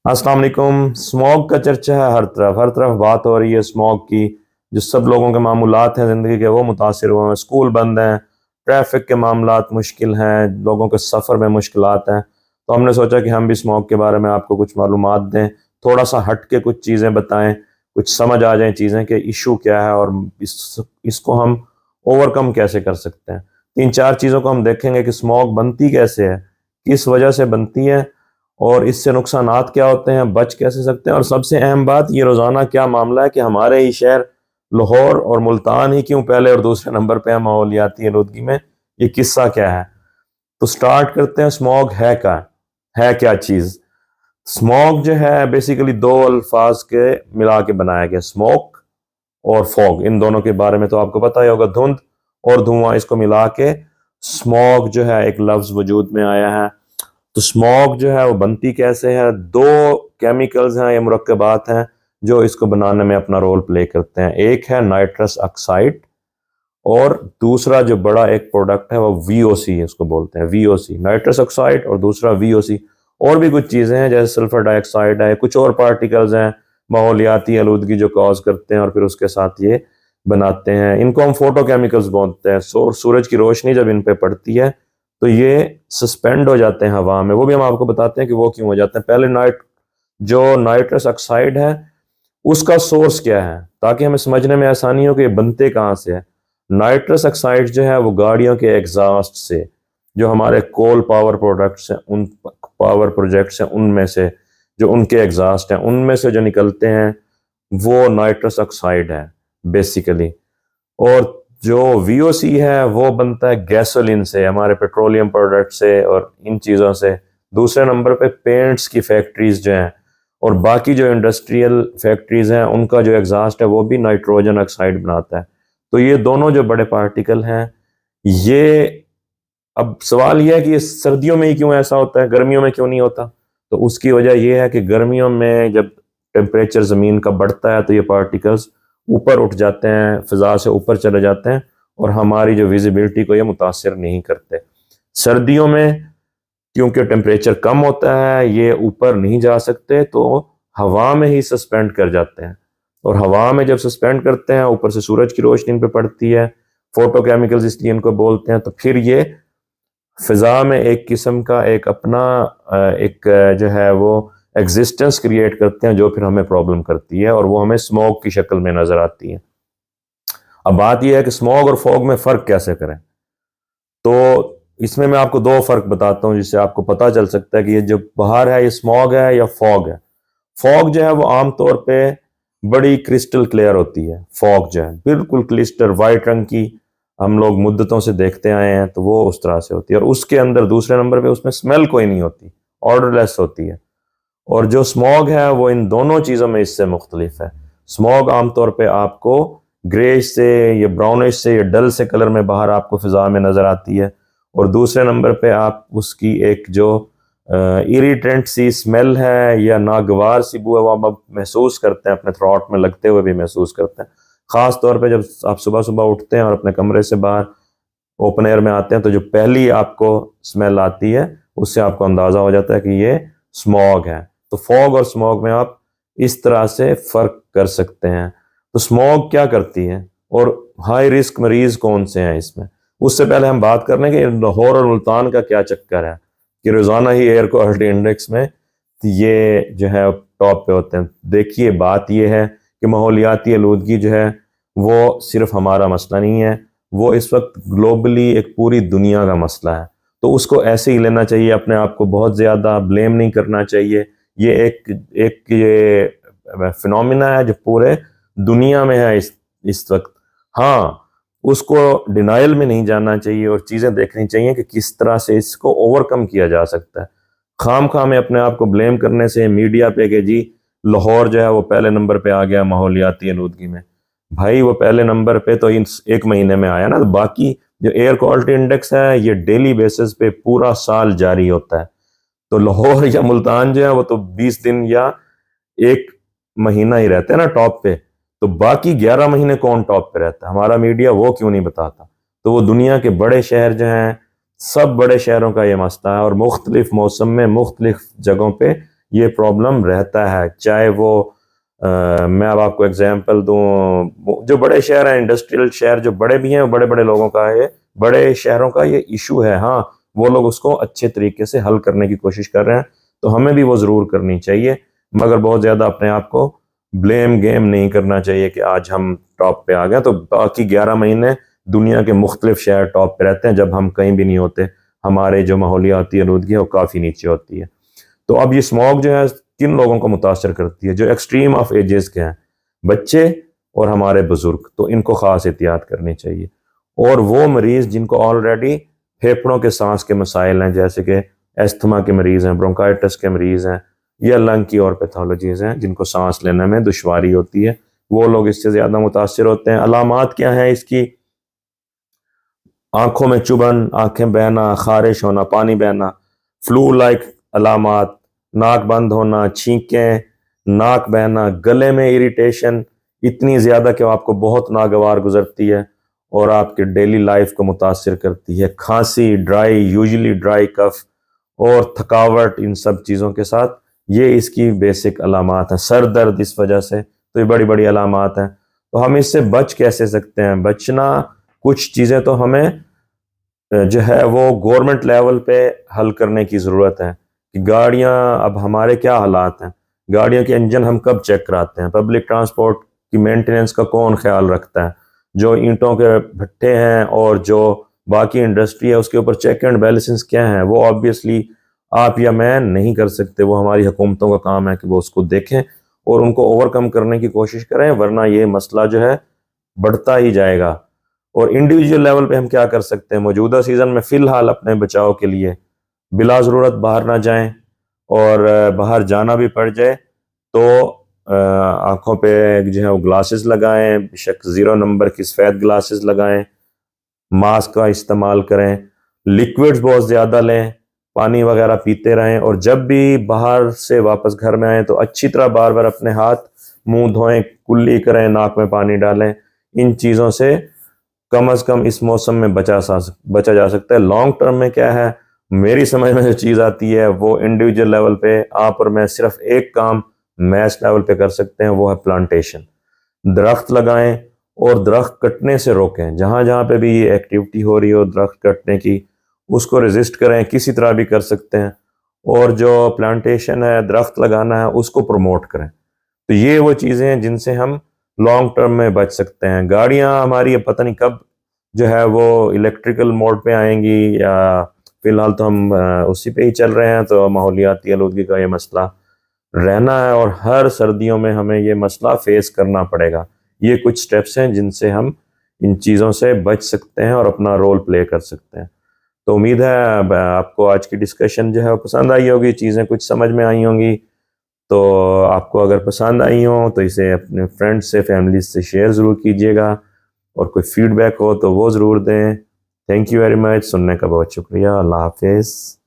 अस्सलाम वालेकुम। स्मॉग का चर्चा है हर तरफ बात हो रही है स्मॉग की। जो सब लोगों के मामूलात हैं ज़िंदगी के वो मुतासिर हुए हैं। स्कूल बंद हैं, ट्रैफिक के मामलात मुश्किल हैं, लोगों के सफ़र में मुश्किलात हैं। तो हमने सोचा कि हम भी स्मॉग के बारे में आपको कुछ मालूमात दें, थोड़ा सा हट के कुछ चीज़ें बताएं, कुछ समझ आ जाए चीज़ें कि इशू क्या है और इसको हम ओवरकम कैसे कर सकते हैं। तीन चार चीज़ों को हम देखेंगे कि स्मॉग बनती कैसे है, किस वजह से बनती है और इससे नुकसानात क्या होते हैं, बच कैसे सकते हैं। और सबसे अहम बात, ये रोज़ाना क्या मामला है कि हमारे ही शहर लाहौर और मुल्तान ही क्यों पहले और दूसरे नंबर पे है माहौलियाती आलूदगी में, ये किस्सा क्या है। तो स्टार्ट करते हैं। स्मॉग है क्या चीज़। स्मॉग जो है बेसिकली दो अल्फाज के मिला के बनाया गया, स्मोक और फॉग। इन दोनों के बारे में तो आपको पता ही होगा, धुंध और धुआं, इसको मिला के स्मॉग जो है एक लफ्ज वजूद में आया है। तो स्मॉग जो है वो बनती कैसे है, दो केमिकल्स हैं या मुरक्कबात हैं जो इसको बनाने में अपना रोल प्ले करते हैं। एक है नाइट्रस ऑक्साइड और दूसरा जो बड़ा एक प्रोडक्ट है वो वीओसी, उसको बोलते हैं वीओसी, नाइट्रस ऑक्साइड, और दूसरा वीओसी। और भी कुछ चीज़ें हैं जैसे सल्फर डाइऑक्साइड है, कुछ और पार्टिकल्स हैं माहौलियाती आलूदगी जो कॉज करते हैं और फिर उसके साथ ये बनाते हैं। इनको हम फोटो केमिकल्स बोलते हैं। सूरज की रोशनी जब इन पे पड़ती है तो ये सस्पेंड हो जाते हैं हवा में। वो भी हम आपको बताते हैं कि वो क्यों हो जाते हैं। पहले जो नाइट्रस ऑक्साइड है उसका सोर्स क्या है, ताकि हमें समझने में आसानी हो कि ये बनते कहाँ से है। नाइट्रस ऑक्साइड जो है वो गाड़ियों के एग्जॉस्ट से, जो हमारे कोल पावर प्रोडक्ट्स हैं, उन पावर प्रोजेक्ट्स हैं, उनमें से जो उनके एग्जॉस्ट हैं उनमें से जो निकलते हैं वो नाइट्रस ऑक्साइड है बेसिकली। और जो वीओसी है वो बनता है गैसोलीन से, हमारे पेट्रोलियम प्रोडक्ट से और इन चीज़ों से। दूसरे नंबर पे पेंट्स की फैक्ट्रीज जो हैं और बाकी जो इंडस्ट्रियल फैक्ट्रीज हैं उनका जो एग्जॉस्ट है वो भी नाइट्रोजन ऑक्साइड बनाता है। तो ये दोनों जो बड़े पार्टिकल हैं ये, अब सवाल यह है कि ये सर्दियों में ही क्यों ऐसा होता है, गर्मियों में क्यों नहीं होता। तो उसकी वजह यह है कि गर्मियों में जब टेम्परेचर ज़मीन का बढ़ता है तो ये पार्टिकल्स ऊपर उठ जाते हैं, फिजा से ऊपर चले जाते हैं और हमारी जो विजिबिलिटी को ये मुतासिर नहीं करते। सर्दियों में क्योंकि टेम्परेचर कम होता है ये ऊपर नहीं जा सकते, तो हवा में ही सस्पेंड कर जाते हैं। और हवा में जब सस्पेंड करते हैं ऊपर से सूरज की रोशनी इन पे पड़ती है, फोटोकेमिकल्स इसलिए इनको बोलते हैं, तो फिर ये फिजा में एक किस्म का एक अपना एक जो है वो एग्जिस्टेंस क्रिएट करते हैं जो फिर हमें प्रॉब्लम करती है और वो हमें स्मोक की शक्ल में नजर आती है। अब बात यह है कि स्मोक और फॉग में फ़र्क कैसे करें। तो इसमें मैं आपको दो फ़र्क बताता हूँ जिससे आपको पता चल सकता है कि ये जो बाहर है ये स्मॉग है या फॉग है। फॉग जो है वो आमतौर पे बड़ी क्रिस्टल क्लियर होती है। फॉग जो है बिल्कुल क्लिस्टर वाइट रंग की, हम लोग मुद्दतों से देखते आए हैं, तो वो उस तरह से होती है। और उसके अंदर दूसरे नंबर पे उसमें स्मेल कोई नहीं होती, ऑर्डरलेस होती है। और जो स्मॉग है वो इन दोनों चीज़ों में इससे मुख्तलिफ है। स्मॉग आमतौर पे आपको ग्रेश से या ब्राउनिश से या डल से कलर में बाहर आपको फिजा में नज़र आती है। और दूसरे नंबर पे आप उसकी एक जो इरिटेंट सी स्मेल है या नागवार सी बू है वो आप महसूस करते हैं, अपने थ्रोट में लगते हुए भी महसूस करते हैं। ख़ास तौर पे जब आप सुबह सुबह उठते हैं और अपने कमरे से बाहर ओपन एयर में आते हैं तो जो पहली आपको स्मेल आती है उससे आपको अंदाज़ा हो जाता है कि ये स्मॉग है। तो फॉग और स्मॉग में आप इस तरह से फ़र्क कर सकते हैं। तो स्मॉग क्या करती है और हाई रिस्क मरीज कौन से हैं इसमें, उससे पहले हम बात कर लें कि लाहौर और मुल्तान का क्या चक्कर है कि रोज़ाना ही एयर क्वालिटी इंडेक्स में ये जो है टॉप पे होते हैं। देखिए बात ये है कि माहौलियाती आलूदगी जो है वो सिर्फ हमारा मसला नहीं है, वो इस वक्त ग्लोबली एक पूरी दुनिया का मसला है। तो उसको ऐसे ही लेना चाहिए, अपने आप को बहुत ज़्यादा ब्लेम नहीं करना चाहिए। ये एक ये फिनोमिना है जो पूरे दुनिया में है इस वक्त। हाँ, उसको डिनाइल में नहीं जाना चाहिए और चीज़ें देखनी चाहिए कि किस तरह से इसको ओवरकम किया जा सकता है। खाम खा में अपने आप को ब्लेम करने से मीडिया पे कि जी लाहौर जो है वो पहले नंबर पे आ गया माहौलियाती आलूदगी में, भाई वो पहले नंबर पे तो इन एक महीने में आया ना, तो बाकी जो एयर क्वालिटी इंडेक्स है ये डेली बेसिस पे पूरा साल जारी होता है। तो लाहौर या मुल्तान जो है वो तो 20 दिन या एक महीना ही रहते हैं ना टॉप पे, तो बाकी 11 महीने कौन टॉप पे रहता है, हमारा मीडिया वो क्यों नहीं बताता। तो वो दुनिया के बड़े शहर जो हैं, सब बड़े शहरों का ये मसला है और मुख्तलिफ मौसम में मुख्तलिफ जगहों पे ये प्रॉब्लम रहता है। चाहे वो मैं अब आपको एग्जांपल दूं, जो बड़े शहर हैं, इंडस्ट्रियल शहर जो बड़े भी हैं, बड़े बड़े लोगों का है, बड़े शहरों का ये इशू है। हाँ, वो लोग उसको अच्छे तरीके से हल करने की कोशिश कर रहे हैं, तो हमें भी वो ज़रूर करनी चाहिए, मगर बहुत ज़्यादा अपने आप को ब्लेम गेम नहीं करना चाहिए कि आज हम टॉप पे आ गए तो बाकी 11 महीने दुनिया के मुख्तलिफ शहर टॉप पे रहते हैं, जब हम कहीं भी नहीं होते। हमारे जो माहौलियाती आलूदगी है वो काफ़ी नीचे होती है। तो अब ये स्मॉग जो है किन लोगों को मुतासर करती है? जो एक्सट्रीम ऑफ एजेस के हैं, बच्चे और हमारे बुजुर्ग, तो इनको ख़ास एहतियात करनी चाहिए। और वो मरीज़ जिनको ऑलरेडी फेफड़ों के सांस के मसाइल हैं, जैसे कि एस्थमा के मरीज़ हैं, ब्रोंकाइटिस के मरीज़ हैं, या लंग की और पैथोलॉजीज़ हैं जिनको सांस लेने में दुश्वारी होती है, वो लोग इससे ज़्यादा मुतासर होते हैं। अलामात क्या हैं इसकी? आंखों में चुभन, आंखें बहना, खारिश होना, पानी बहना, फ्लू लाइक अलामात, नाक बंद होना, छींकें, नाक बहना, गले में इरिटेशन इतनी ज़्यादा कि आपको बहुत नागवार गुजरती है और आपके डेली लाइफ को मुतासर करती है। खांसी, ड्राई, यूजुअली ड्राई कफ और थकावट, इन सब चीज़ों के साथ ये इसकी बेसिक अलामात हैं। सर दर्द इस वजह से, तो ये बड़ी बड़ी अलामात हैं। तो हम इससे बच कैसे सकते हैं? बचना, कुछ चीज़ें तो हमें जो है वो गवर्नमेंट लेवल पे हल करने की ज़रूरत है कि गाड़ियाँ, अब हमारे क्या हालात हैं, गाड़ियों के इंजन हम कब चेक कराते हैं? पब्लिक ट्रांसपोर्ट की मेंटेनेंस का कौन ख्याल रखता है? जो ईंटों के भट्टे हैं और जो बाकी इंडस्ट्री है उसके ऊपर चेक एंड बैलेंसेस क्या हैं? वो ऑब्वियसली आप या मैं नहीं कर सकते, वो हमारी हुकूमतों का काम है कि वो उसको देखें और उनको ओवरकम करने की कोशिश करें, वरना ये मसला जो है बढ़ता ही जाएगा। और इंडिविजुअल लेवल पे हम क्या कर सकते हैं? मौजूदा सीज़न में फ़िलहाल अपने बचाव के लिए बिला ज़रूरत बाहर ना जाएं, और बाहर जाना भी पड़ जाए तो आँखों पे जो है वो ग्लासेस लगाएं, बेशक 0 नंबर की सफ़ेद ग्लासेस लगाएं, मास्क का इस्तेमाल करें, लिक्विड्स बहुत ज़्यादा लें, पानी वगैरह पीते रहें, और जब भी बाहर से वापस घर में आएँ तो अच्छी तरह बार बार अपने हाथ मुंह धोएं, कुल्ली करें, नाक में पानी डालें। इन चीज़ों से कम अज़ कम इस मौसम में बचा जा सकता है। लॉन्ग टर्म में क्या है, मेरी समझ में जो चीज़ आती है वो इंडिविजुअल लेवल पे आप और मैं सिर्फ एक काम मैस लेवल पे कर सकते हैं, वो है प्लांटेशन। दरख्त लगाएं और दरख्त कटने से रोकें। जहाँ जहाँ पे भी ये एक्टिविटी हो रही हो दरख्त कटने की, उसको रेजिस्ट करें, किसी तरह भी कर सकते हैं। और जो प्लांटेशन है, दरख्त लगाना है, उसको प्रमोट करें। तो ये वो चीज़ें हैं जिनसे हम लॉन्ग टर्म में बच सकते हैं। गाड़ियाँ हमारी अब पता नहीं कब जो है वो इलेक्ट्रिकल मोड पे आएंगी, या फिलहाल तो हम उसी पे ही चल रहे हैं, तो माहौलियाती आलूदगी का ये मसला रहना है और हर सर्दियों में हमें ये मसला फेस करना पड़ेगा। ये कुछ स्टेप्स हैं जिनसे हम इन चीज़ों से बच सकते हैं और अपना रोल प्ले कर सकते हैं। तो उम्मीद है आपको आज की डिस्कशन जो है वो पसंद आई होगी, चीज़ें कुछ समझ में आई होंगी। तो आपको अगर पसंद आई हो तो इसे अपने फ्रेंड्स से, फैमिली से शेयर ज़रूर कीजिएगा, और कोई फीडबैक हो तो वो ज़रूर दें। थैंक यू वेरी मच, सुनने का बहुत शुक्रिया। अल्लाह हाफिज़।